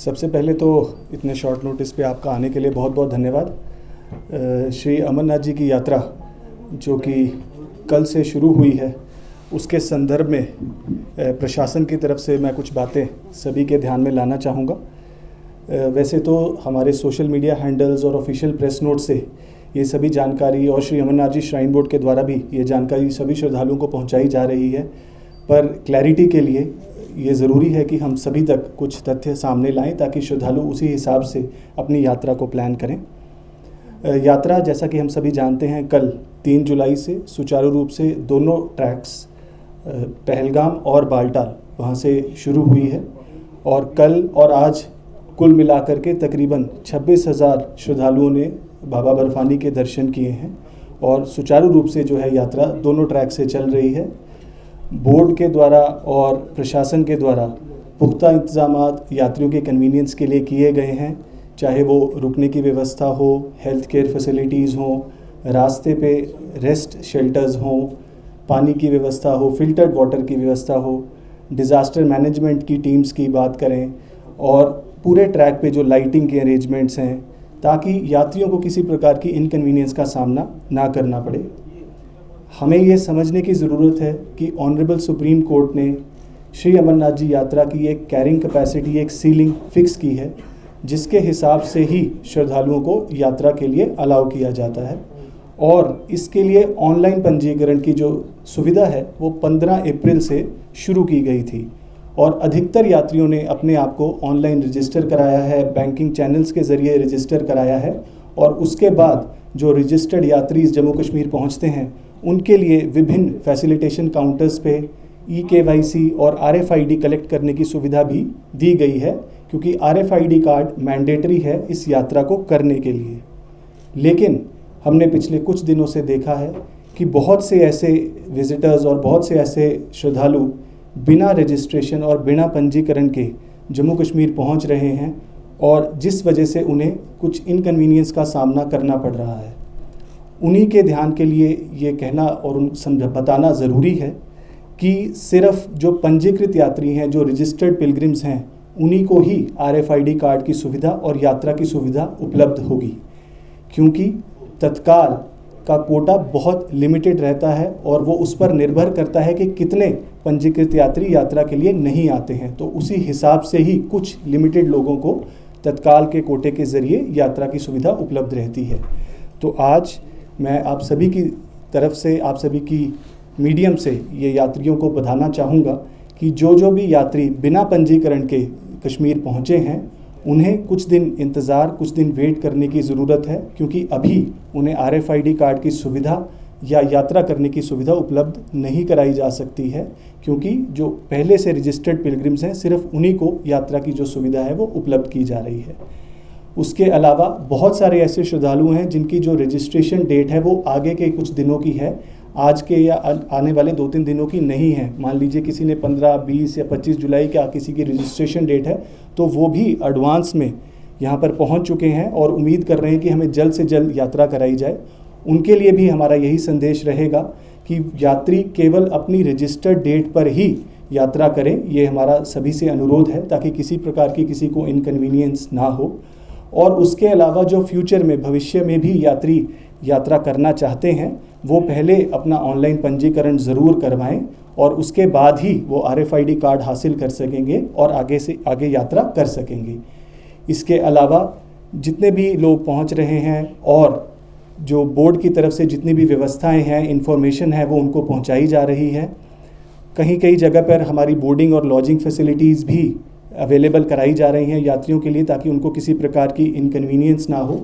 सबसे पहले तो इतने शॉर्ट नोटिस पे आपका आने के लिए बहुत बहुत धन्यवाद। श्री अमरनाथ जी की यात्रा जो कि कल से शुरू हुई है, उसके संदर्भ में प्रशासन की तरफ से मैं कुछ बातें सभी के ध्यान में लाना चाहूँगा। वैसे तो हमारे सोशल मीडिया हैंडल्स और ऑफिशियल प्रेस नोट से ये सभी जानकारी और श्री अमरनाथ जी श्राइन बोर्ड के द्वारा भी ये जानकारी सभी श्रद्धालुओं को पहुंचाई जा रही है, पर क्लैरिटी के लिए ये ज़रूरी है कि हम सभी तक कुछ तथ्य सामने लाएं ताकि श्रद्धालु उसी हिसाब से अपनी यात्रा को प्लान करें। यात्रा जैसा कि हम सभी जानते हैं, कल 3 जुलाई से सुचारू रूप से दोनों ट्रैक्स पहलगाम और बालटाल वहाँ से शुरू हुई है और कल और आज कुल मिलाकर के तकरीबन 26,000 श्रद्धालुओं ने बाबा बर्फानी के दर्शन किए हैं और सुचारू रूप से जो है यात्रा दोनों ट्रैक से चल रही है। बोर्ड के द्वारा और प्रशासन के द्वारा पुख्ता इंतजामात यात्रियों के कन्वीनियंस के लिए किए गए हैं, चाहे वो रुकने की व्यवस्था हो, हेल्थ केयर फैसिलिटीज़ हों, रास्ते पे रेस्ट शेल्टर्स हों, पानी की व्यवस्था हो, फिल्टर्ड वाटर की व्यवस्था हो, डिज़ास्टर मैनेजमेंट की टीम्स की बात करें और पूरे ट्रैक पे जो लाइटिंग के अरेंजमेंट्स हैं ताकि यात्रियों को किसी प्रकार की इनकन्वीनियंस का सामना ना करना पड़े। हमें ये समझने की ज़रूरत है कि ऑनरेबल सुप्रीम कोर्ट ने श्री अमरनाथ जी यात्रा की एक कैरिंग कैपेसिटी, एक सीलिंग फिक्स की है, जिसके हिसाब से ही श्रद्धालुओं को यात्रा के लिए अलाउ किया जाता है और इसके लिए ऑनलाइन पंजीकरण की जो सुविधा है वो 15 अप्रैल से शुरू की गई थी और अधिकतर यात्रियों ने अपने आप को ऑनलाइन रजिस्टर कराया है, बैंकिंग चैनल्स के ज़रिए रजिस्टर कराया है और उसके बाद जो रजिस्टर्ड यात्री जम्मू कश्मीर पहुंचते हैं उनके लिए विभिन्न फैसिलिटेशन काउंटर्स पे EKYC और RFID कलेक्ट करने की सुविधा भी दी गई है, क्योंकि RFID कार्ड मैंडेटरी है इस यात्रा को करने के लिए। लेकिन हमने पिछले कुछ दिनों से देखा है कि बहुत से ऐसे विजिटर्स और बहुत से ऐसे श्रद्धालु बिना रजिस्ट्रेशन और बिना पंजीकरण के जम्मू कश्मीर पहुंच रहे हैं और जिस वजह से उन्हें कुछ इनकन्वीनियंस का सामना करना पड़ रहा है। उन्हीं के ध्यान के लिए ये कहना और बताना ज़रूरी है कि सिर्फ जो पंजीकृत यात्री हैं, जो रजिस्टर्ड पिलग्रिम्स हैं, उन्हीं को ही RFID कार्ड की सुविधा और यात्रा की सुविधा उपलब्ध होगी, क्योंकि तत्काल का कोटा बहुत लिमिटेड रहता है और वो उस पर निर्भर करता है कि कितने पंजीकृत यात्री यात्रा के लिए नहीं आते हैं। तो उसी हिसाब से ही कुछ लिमिटेड लोगों को तत्काल के कोटे के ज़रिए यात्रा की सुविधा उपलब्ध रहती है। तो आज मैं आप सभी की तरफ से, आप सभी की मीडियम से ये यात्रियों को बताना चाहूँगा कि जो भी यात्री बिना पंजीकरण के कश्मीर पहुँचे हैं उन्हें कुछ दिन इंतज़ार, कुछ दिन वेट करने की ज़रूरत है, क्योंकि अभी उन्हें RFID कार्ड की सुविधा या यात्रा करने की सुविधा उपलब्ध नहीं कराई जा सकती है, क्योंकि जो पहले से रजिस्टर्ड पिलग्रिम्स हैं सिर्फ उन्हीं को यात्रा की जो सुविधा है वो उपलब्ध की जा रही है। उसके अलावा बहुत सारे ऐसे श्रद्धालु हैं जिनकी जो रजिस्ट्रेशन डेट है वो आगे के कुछ दिनों की है, आज के या आने वाले 2-3 दिनों की नहीं है। मान लीजिए किसी ने 15, 20 या 25 जुलाई का किसी की रजिस्ट्रेशन डेट है, तो वो भी एडवांस में यहाँ पर पहुँच चुके हैं और उम्मीद कर रहे हैं कि हमें जल्द से जल्द यात्रा कराई जाए। उनके लिए भी हमारा यही संदेश रहेगा कि यात्री केवल अपनी रजिस्टर्ड डेट पर ही यात्रा करें, ये हमारा सभी से अनुरोध है, ताकि किसी प्रकार की किसी को इनकन्वीनियंस ना हो। और उसके अलावा जो फ्यूचर में, भविष्य में भी यात्री यात्रा करना चाहते हैं वो पहले अपना ऑनलाइन पंजीकरण ज़रूर करवाएं और उसके बाद ही वो RFID कार्ड हासिल कर सकेंगे और आगे से आगे यात्रा कर सकेंगे। इसके अलावा जितने भी लोग पहुंच रहे हैं और जो बोर्ड की तरफ से जितनी भी व्यवस्थाएं हैं, इंफॉर्मेशन है, वो उनको पहुंचाई जा रही है। कहीं जगह पर हमारी बोर्डिंग और लॉजिंग फैसिलिटीज़ भी अवेलेबल कराई जा रही हैं यात्रियों के लिए, ताकि उनको किसी प्रकार की इनकन्वीनियंस ना हो।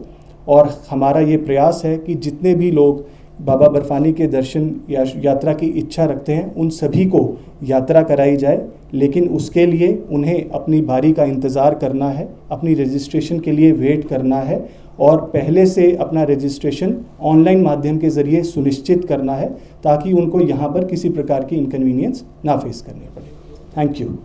और हमारा ये प्रयास है कि जितने भी लोग बाबा बर्फानी के दर्शन या यात्रा की इच्छा रखते हैं उन सभी को यात्रा कराई जाए, लेकिन उसके लिए उन्हें अपनी बारी का इंतज़ार करना है, अपनी रजिस्ट्रेशन के लिए वेट करना है और पहले से अपना रजिस्ट्रेशन ऑनलाइन माध्यम के ज़रिए सुनिश्चित करना है, ताकि उनको यहाँ पर किसी प्रकार की इनकन्वीनियंस ना फेस करनी पड़े। Thank you.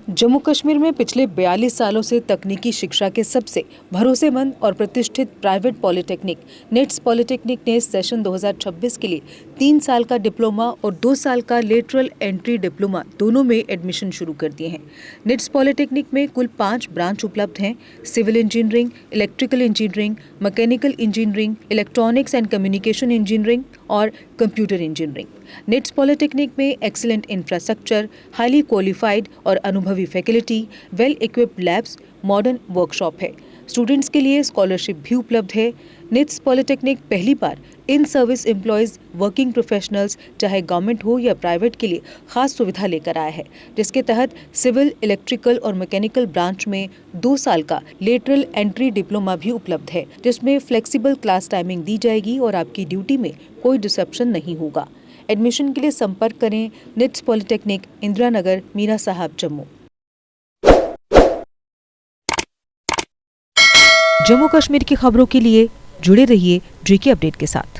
जम्मू कश्मीर में पिछले 42 सालों से तकनीकी शिक्षा के सबसे भरोसेमंद और प्रतिष्ठित प्राइवेट पॉलिटेक्निक नेट्स पॉलिटेक्निक ने सेशन 2026 के लिए 3 साल का डिप्लोमा और 2 साल का लेटरल एंट्री डिप्लोमा दोनों में एडमिशन शुरू कर दिए हैं। निट्स पॉलिटेक्निक में कुल 5 ब्रांच उपलब्ध हैं। Civil engineering, electrical engineering, mechanical engineering, electronics and communication engineering और कंप्यूटर इंजीनियरिंग। निट्स पॉलिटेक्निक में एक्सीलेंट इंफ्रास्ट्रक्चर, हाईली क्वालिफाइड और अनुभवी faculty, well equipped labs, modern workshop है। स्टूडेंट्स के लिए स्कॉलरशिप भी उपलब्ध है। निट्स पॉलिटेक्निक पहली बार in service employees, working professionals, चाहे गवर्नमेंट हो या प्राइवेट, के लिए खास सुविधा लेकर आया है, जिसके तहत सिविल, इलेक्ट्रिकल और मैकेनिकल ब्रांच में 2 साल का लेटरल एंट्री डिप्लोमा भी उपलब्ध है, जिसमें फ्लेक्सिबल क्लास टाइमिंग दी जाएगी और आपकी ड्यूटी में कोई डिसरप्शन नहीं होगा। एडमिशन के लिए संपर्क करें निट्स पॉलिटेक्निक, इंदिरा नगर, मीरा साहब, जम्मू। जम्मू कश्मीर की खबरों के लिए जुड़े रहिए JK अपडेट के साथ।